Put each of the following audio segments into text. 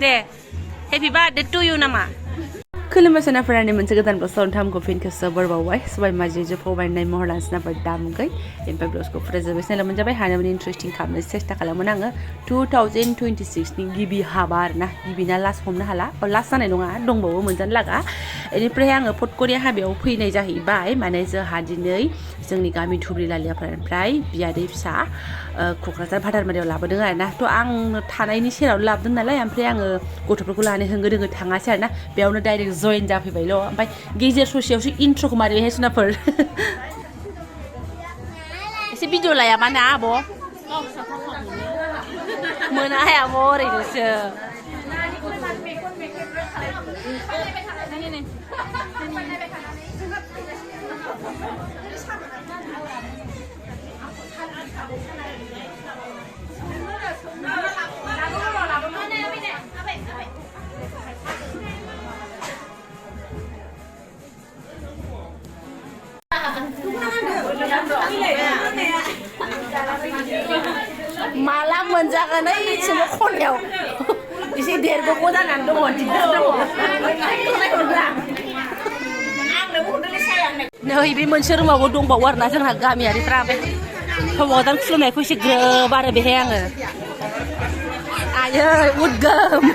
Day happy birthday to you नामा खुलुमबाय सोनाफोरानि मोनसे गोदान बोसोराव नोंथांमोनखौ फिन खेबसे बरबावबाय सबाय माजिजों फबायनाय महर लानसिनाफोर दामगै ओमफ्राय ब्लाउसखौ फोजोबबाय साइला मोनजाबाय हानायमानि इन्टारेस्टिं खालामनो सेस्था खालामोन आङो 2026 नि गिबि हाबा आरोना गिबिना लास्ट हमनो हाला लास्ट जानाय नङा दंबावो मोनजानो लागा बेनिफ्राय आङो फटकरिया हाबायाव फैनाय जाहैबाय माने जोंहा दिनै जोंनि गामि धुब्रि लालियाफोरनिफ्राय बियादै फिसा क'क्राझार भादारमारियाव लाबोदों आरोना थ' आं थानायनि सेराव लाबोदों नालाय ओमफ्राय आङो गथ'फोरखौ लानानै होंगो दोंगो थाङासै आरोना बेयावनो डाइरेक्ट जइन जाफैबायल' ओमफ्राय गेजेर ससेयावसो इन्ट्र'खौ मारिबायहाय सोनाफोर एसे भिडिअ लायामा ना आब' मोनाहाय आब' ओरैनोसो माला मोनजागोन ओइथिंबो खनायाव एसे देरग'गौ जानानै दङ दिगदार दङ नै बे मोनसे रुमावबो दंबावो आरोना जोंहा गामियारिफ्रा ओमफ्राय हौवा गोदान खुलुमनायखौ एसे ग्रोब आरो बेहाय आङो आयै उदगोम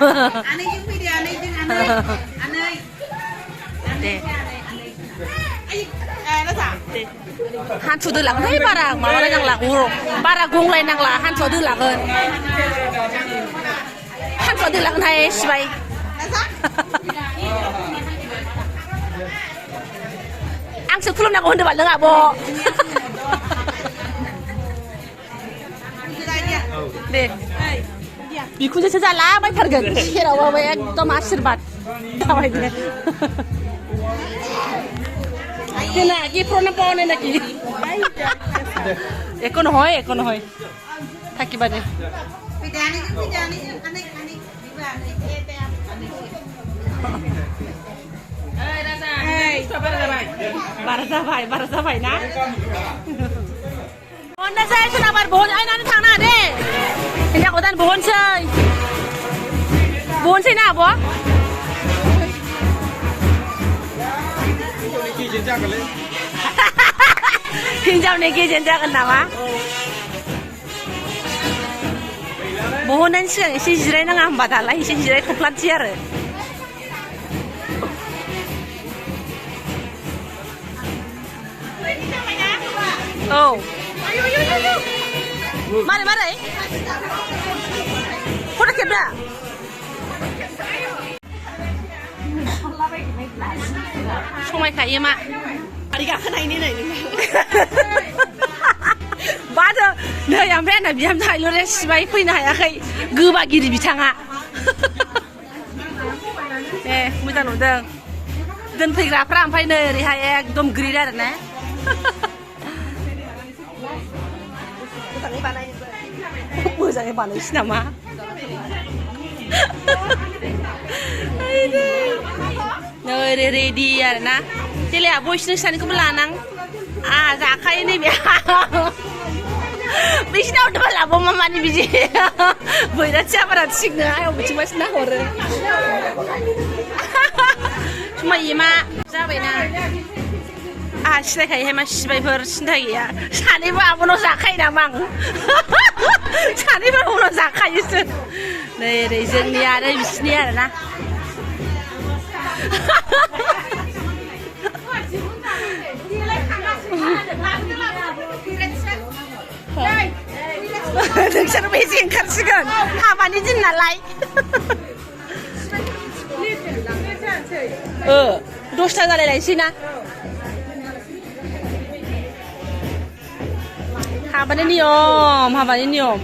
दे हान्थु दोलांहाय बारा माबालाय नांला बारा गंलाय नांला हान्थुआ दोलागोन हान्थुआ दोलागोनहाय सिबाय आंसो खुलुमनांगौ होनदोंबा नों आब' दे बिखुनजोसो जालाबायथारगोन सेरावबाबो एकदम आशीर्बाद जाबाय दे Kena, ki prona paone naki. Eko nohoy. Thaki bane. Pidani, ani. Hey, Raza. Hey, Barasa bhai na. Onna sai suna bar bohon ai nani thangna de. Hinja kodan bohon sai na abo. हिन्जावनि गेजेन जागोन नामा बहननायनि सिगां एसे जिरायनाङा होमबा दालाय एसे जिरायथ'फ्लानोसै आरो औ मारै फट' खेबदा समायखायो मा गारि गाखोनायनि नै बादो नै ओमफ्राय आंना बिहामजो हायल'रे सिबाय फैनो हायाखै गोबागिरि बिथाङा ए मोजां नुदों दोनफैग्राफ्रा ओमफ्राय नै ओरैहाय एकदम ग्रिद आरो ना मोजाङै बानायसै नामा नै रेडि आरो ना देलाय आब' बिसिनि सानैखौबो लानां जाखायो नैबे बिसिनावथ' लाबो मामानि बिदि बैराथिया बारा थिग नङा अबेथिंबासो नाहरो समायो मा जाबायना आहा सिनायखायोहाय मा सिबायफोर सिन्था गैया सानैबो आब'नाव जाखायो नामा आं सानैबो आब'नाव जाखायोसो नै ओरै जोंनि आरो बिसिनि आरो ना नोंसोर बेसे ओंखारसिगोन हाबानि दिन नालाय 10टा जालायलायसै ना हाबानि नियम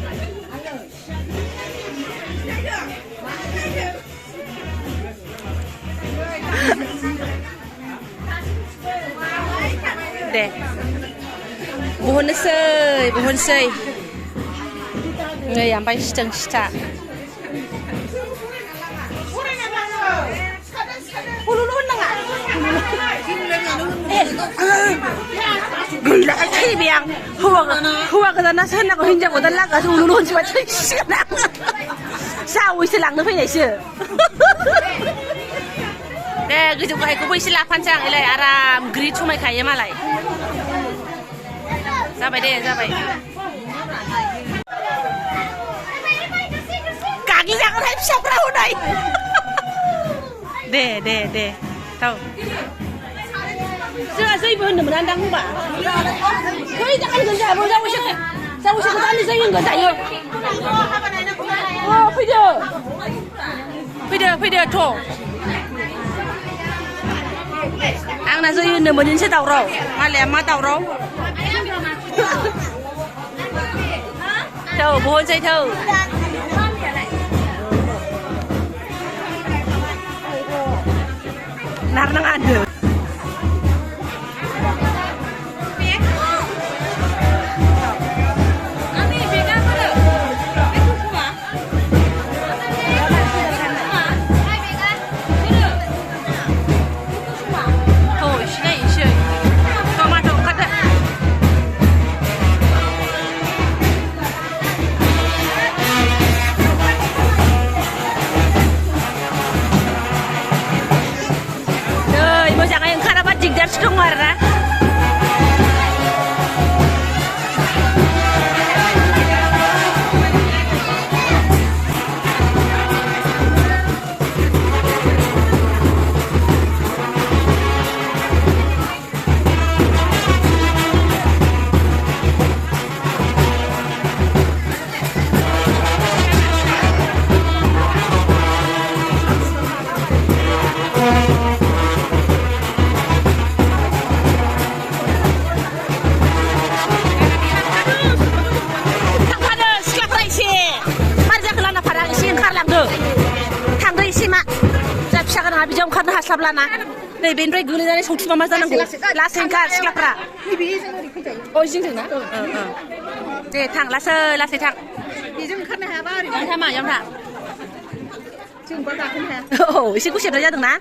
दे बहनसै नै ओमफ्राय सिथा गैला थैबाय आं हौवा गोदानासो होननांगौ हिनजाव गोदान लागासो उलुल होनसोबा थैसिगोन आं सावैसो लांनो फैनायसो दे गोजौ गाहायखौबो एसे लाफानोसै आं एलाय आराम ग्रिद समायखायो मालाय जाबाय दे जाबाय गाग्लि जागोनहाय फिसाफ्रा हनै दे थाव जोंहा जैबो होननो मोना दां होनबा फै जागोन जोंहाबो जावैसो गोदान जै होनगोन दायो फैदो थ' आंना जै होननो मोननोसै दावराव मालाया मा दावराव थौ बहनसै थौ नारनाङा होनदों dong warna बिदियाव ओंखारनो हास्लाबलाना नै बेनिफ्राय गोलैनानै सौथुबा मा जानांगौ लासै ओंखार सिख्लाफ्रा अ जिंजोंना दे थां लासै थां बेजों ओंखारनो हायाबा ओरैनो था मायाव था जोंबा गाखोनो हाया औ एसे गुसेबनाय जादोंना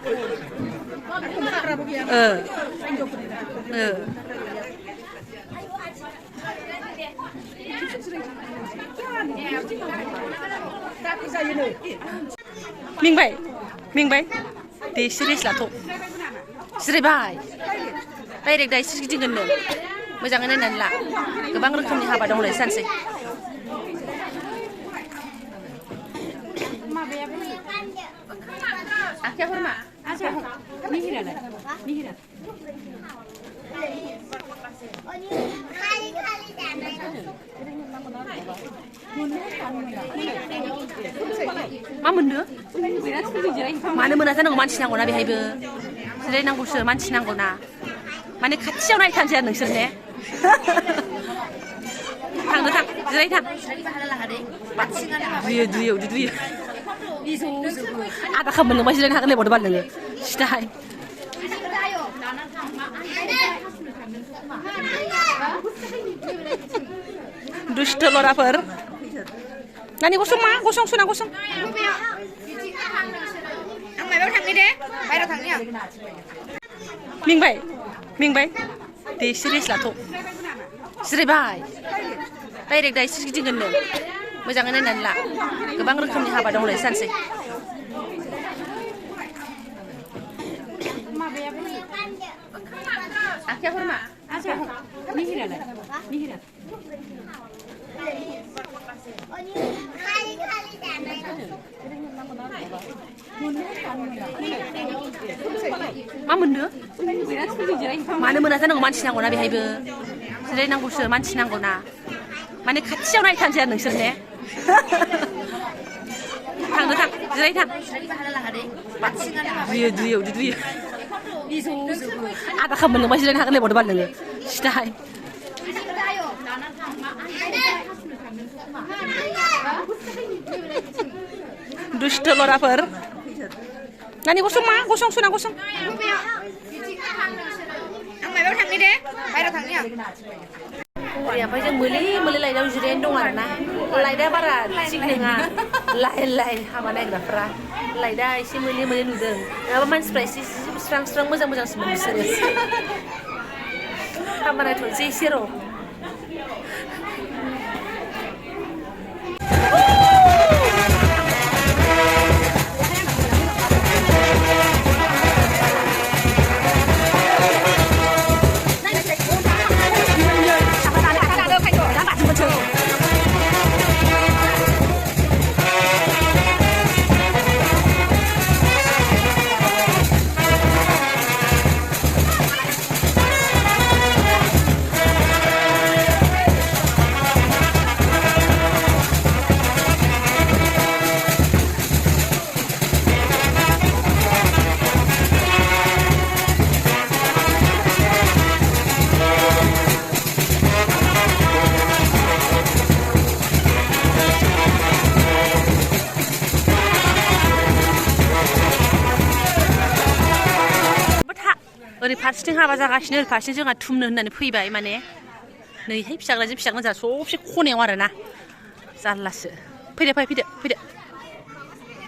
मेंबाय दे सिरिस लाथ' जिरायबाय डाइरेक्ट दा एसे गिदिंगोननो मोजाङै नायनानै ला गोबां रोखोमनि हाबा दंलाय सानसै आखिया हरमा मिहिरालाय मिहिरा मा मोननो मानो मोना जानांगौ मानसि नांगौना बेहायबो जिरायनांगौसो मानसि नांगौना माने खाथियाव नायथानसै आरो नोंसोर ने थांनो थां जिराय थां दुयो आदा खालामनो नोंबा जिरायनो हागोन लेबावदो बाल नोङो सिदाहाय दुष्ट लराफोर नानि गसं सुना गसं आं माबायाव थांनि दे बायरायाव थांनि आं मेंबाय दे सिरिस लाथ' जिरायबाय डाइरेक्ट दा एसे गिदिंगोननो मोजाङै नायनानै ला गोबां रोखोमनि हाबा दंलाय सानसै आखिया हरमा मिहिरालाय मिहिरा मा मोननो मानो मोना जानांगौ मानसि नांगौना बेहायबो जिरायनांगौसो मानसि नांगौना माने खाथियाव नायथानसै आरो नोंसोर ने थांनो थां जिराय थां दुयो आदा खालामनो नोंबा जिरायनो हागोन लेबावदो बाल नोङो सिदाहाय दुष्ट लराफोर नानि गसं सुना गसं आं माबायाव थांनि दे बायरायाव थांनि आं ओमफ्राय जों मोले लाइटआव जिरायनानै दं आरोना लाइटआ बारा थिग नङा लाइन हाबा नायग्राफ्रा लाइटआ एसे मोले नुदों नङाबा मानसिफ्रा एसे स्रां मोजांसो मोनो बिसोरो हाबा नायथ'नोसै एसे र' ओरै फारसेथिं हाबा जागासिनो ओरै फारसेथिं जोंहा थुमनो होननानै फैबाय माने नैहाय फिसाज्लाजों फिसाज्ला जा सबसे खनायाव आरो ना जारलासो फैदो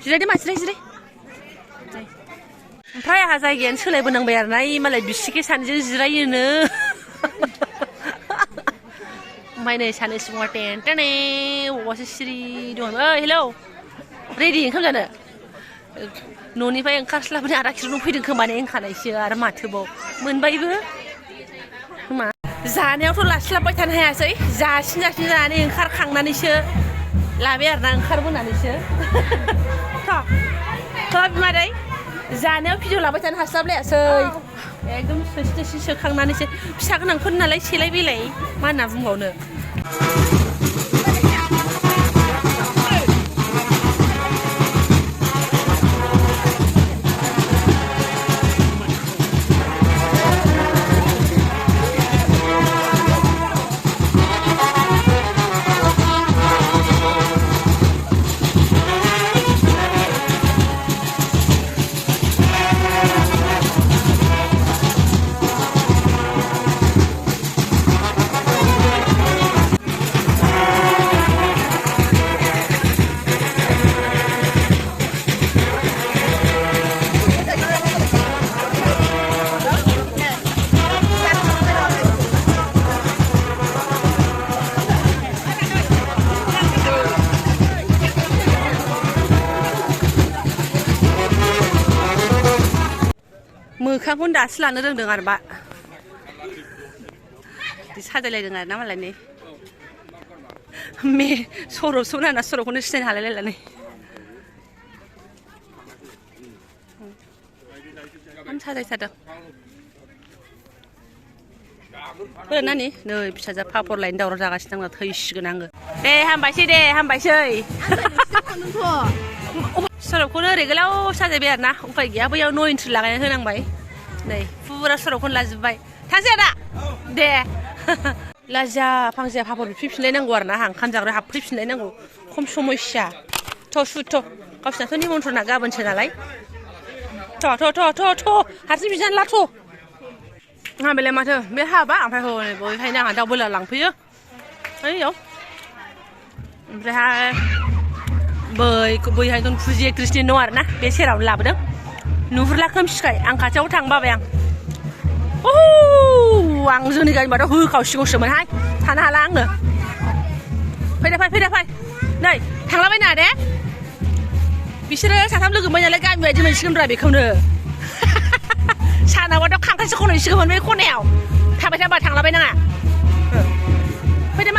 जिरायदो मा जिराय ओमफ्राय आंहा जायगायानो सोलायबोनांबाय आरो ना मालाय बिसिगे सानैजों जिरायोनो ओमफ्राय नै सानै सुबुङा टेन्टेने अबावबासो सिरि दं ओइ हेलौ रेडि ओंखाम जानो न'निफ्राय ओंखारस्लाबनो आदा किल'मिटार फैदों खोमाने ओंखारनायसो आरो माथोबाव मोनबायबो मा जानायावथ' लास्लाबबाय थानो हायासै जासिन जानानै ओंखारखांनानैसो लाबाय आरो ना ओंखारबोनानैसो थ' बिमादै जानायाव भिडिअ लाबाय थानो हास्लाबलायासै एकदम सोसि सोखांनानैसो फिसा गोनांफोर नालाय सेलाय बेलाय मा होनना बुंबावनो मोखांखौनो दासो लानो रोंदों आरो बा साजायलायदों आरो ना मालाय नै सर'सो ना सर'खौनो सिनायनो हालायलायला नै आं साजायथारदों नानि नै फिसाजो पापर लायनो दावराव जागासिनो दं थैसिगोन आङो दे हामबायसै सर'खौनो ओरै गोलाव साजायबाय आरो ना उफाय गैया बैयाव न' एन्ट्रि लागायना होनांबाय नै फुरा सर'खौनो लाजोबबाय थांसै आदा दे लाजिया फांजिया पापर बिफैफिनलायनांगौ आरो ना ओंखाम जाग्रा हाबफैफिनलायनांगौ खम समयसा थ' गावसिनाथ' निमन्त्रना गाबोनसो नालाय थ' हारसिं बिजानो लाथ' आंहा बेलाय माथो बे हाबा ओमफ्राय हनै बयहायनो आंहा दाउ बयलार लांफैयो ओइयाव ओमफ्रायहाय बैहाय दं फुजियो कृष्णनि न' आरो ना बे सेरावनो लाबोदों नुहुरला खोमसिखाय आं खाथियाव थांनो बाबाय आं जोंनि गामिबाथ' होखावसिगौसोमोनहाय थानो हाला आङो फैदो फै नै थांलाबायना दे बिसोरो साथाम लोगो मोनबाय नालाय गामि बायदि मोनसिगोनब्रा बेखौनो सानावबाथ' खांख्राइसो खनहैसिगौमोन बे खनायाव थाबाय थाबा थांलाबाय नाङा फैदो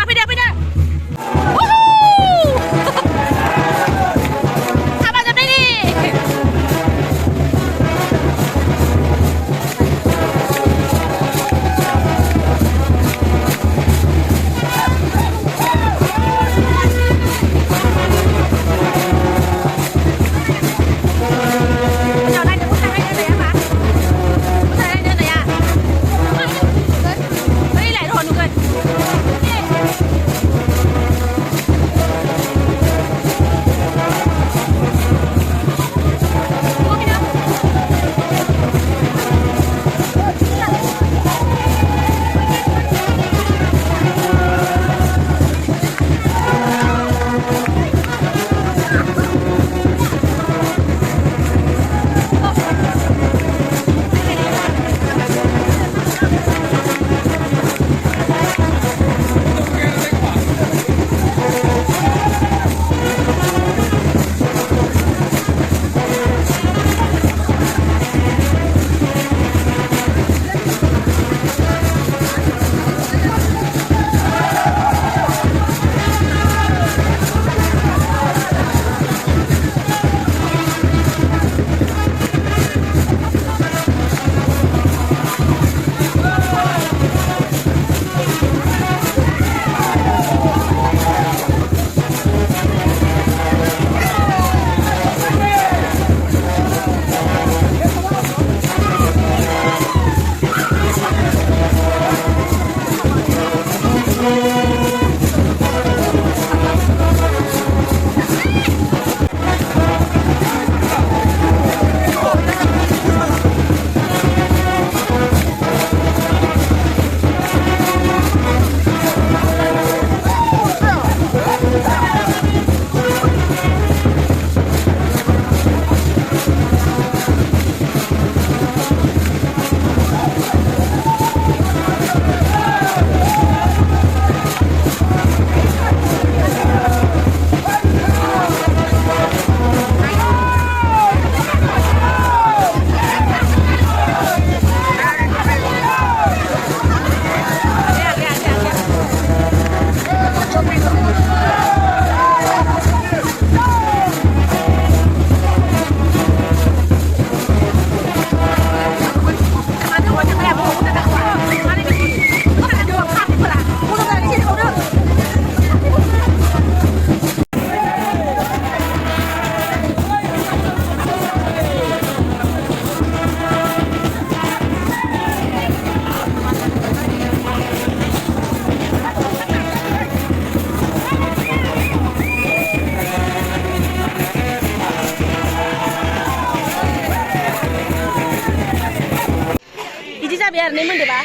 आरो ने मोन्दोबा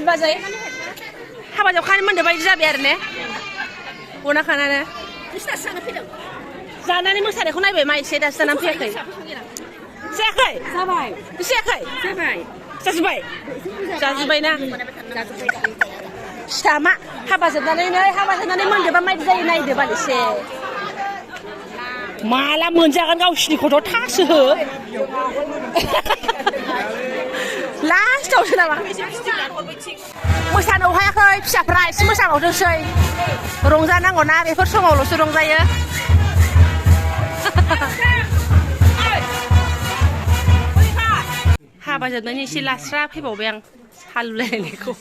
बाजै हाबा जोबखानानै मोन्दोबा बिदि जाबाय आरो ने गना खानानै जानानै मोसानायखौ नायबाय मा एसे दासो जानानै फैयाखै जायाखै जाबाय जायाखै जाबाय जाजोब्बाय ना फिसामा हाबा जोबनानै मोन्दोबा मायदि जायो नायदो बाल एसे माला मोनजागोन गावसिनिखौथ' थासो हो लास्टआवसो नामा मोसानो हायाखै फिसाफ्रा एसे मोसाबावथोंसै रंजानांगौ ना बेफोर समावल'सो रंजायो हाबा जोबनायनि एसे लास्रा फैबावबाय आं हालुलायनायखौ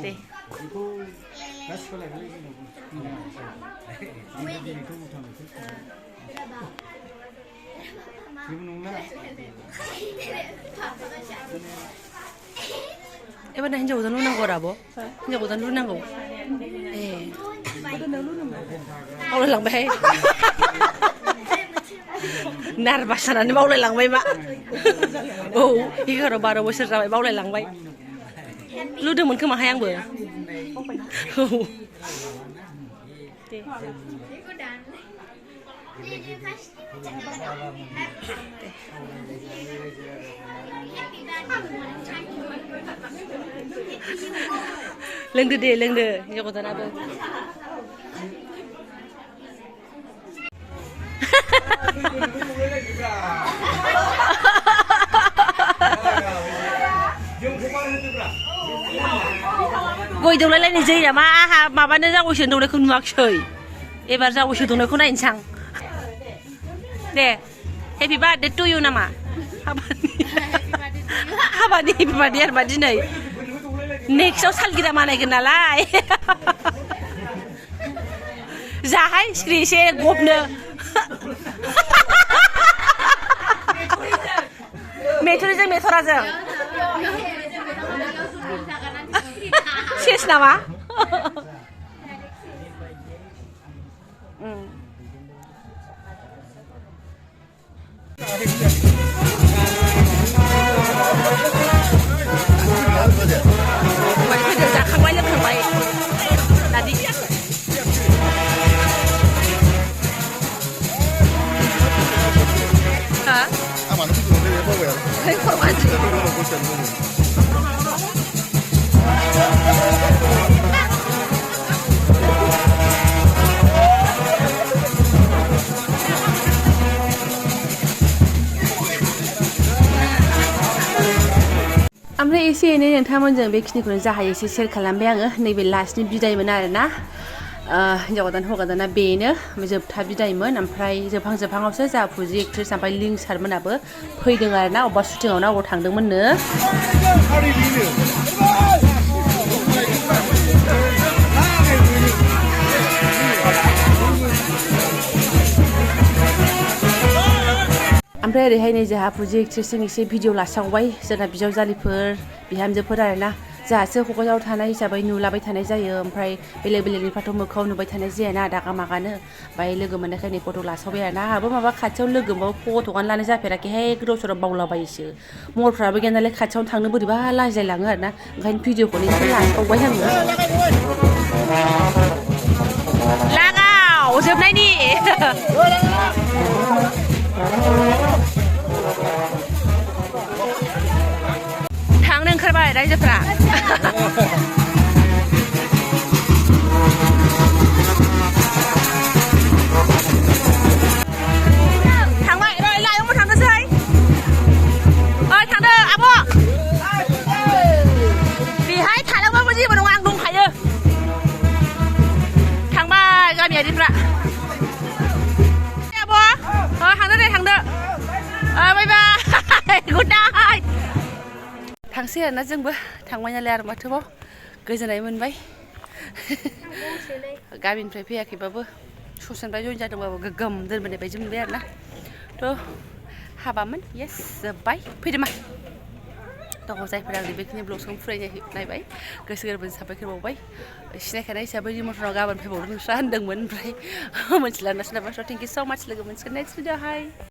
दे एबार हिन्जाव गोदान लुनांगौ आरो आब' हिन्जाव गोदान लुनांगौ ए बावलायलांबाय नार्भास जानानै बावलायलांबाय मा औ 11-12 बोसोर जाबाय बावलायलांबाय लुदोंमोन खोमाहाय आंबो औ दे लोंदो दे लोंदो हिन्जाव गोदानाबो गय दौलायलायनाय जायो नामा आहा माबानो जावैसो दौनायखौ नुवाखै एबार जावैसो दौनायखौ नायनोसै आं दे हेपि बार्थडे टु इउ नामा हाबानि हेपि बार्थडे आरोबा दिनै नेक्स्टआव सालगिरा मानायगोन नालाय जाहाय सिख्रि एसे गबनो मेथ'रिजों मेथ'राजों सेस नामा जाखांबाय लोंखांबाय दादि ओमफ्राय एसे एनै नोंथांमोनजों बेखिनिखौनो जा हायो एसे शेयार खालामबाय आङो नैबे लास्टनि बिदायमोन आरोना हिन्जाव गोदान हौवा गोदाना बेनो जोबथा बिदायमोन ओमफ्राय जोबहांआवसो जा फुजि एक्ट्रेस ओमफ्राय लिंसारमोनाबो फैदों आरोना अबेबा शुटिंआव ना अबाव थांदोंमोननो ओमफ्राय ओरैहाय नै जोंहा फुजि एक्ट्रेसजों एसे भिडिअ लासावबाय जोंना बिजावजालिफोर बिहामजोफोर आरोना जोंहासो क'क्राझाराव थानाय हिसाबै नुलाबाय थानाय जायो ओमफ्राय बेलेगनिफ्राथ' मोखाङाव नुबाय थानाय जायाना दागा मागानो ओमफ्राय लोगो मोननायखाय नै फट' लासावबाय आरोना आंहाबो माबा खाथियाव लोगो मोनबाबो फट'आनो लानाय जाफेराखैहाय गोदाव सोराव बावलाबायोसो महरफ्राबो गैया नालाय खाथियावनो थांनो बोरैबा लाजिलायलाङो आरोना ओंखायनो भिडिअखौनो एसे लासावबाय आङो लागाव जोबनायनि थांनो ओंखारबाय रायजोफ्रा थांबाय र' लायंबो थांनोसै ओइ थांदो आब' बेहाय थालांबाबो जेबो नङा आं दंखायो थांबाय गामियारिफ्रा आब' थांदो दे थांदो बाय बाय गुड नाइट थांसै आरोना जोंबो थांबाय नालाय आरो माथोबाव गोजोननाय मोनबाय गामिनिफ्राय फैयाखैबाबो ससेनिफ्राय जइन जादोंबाबो गोगोम दोनबोनाय बायदि मोनबाय आरोना थ' हाबामोन येस जोब्बाय फैदो मा दङ जायफोरा आंनि बेखिनि ब्लगखौ नायबाय गोसो गोरबोजों साबायखर बावबाय सिनायखानाय हिसाबै रिमन्टनाव गाबोन फैबावदों नोंस्रा होनदोंमोन ओमफ्राय मोनथिला ना सोरनाबा थेंक इउ स' माच लोगो मोनसिगोन नेक्स्ट भिडिअ'हाय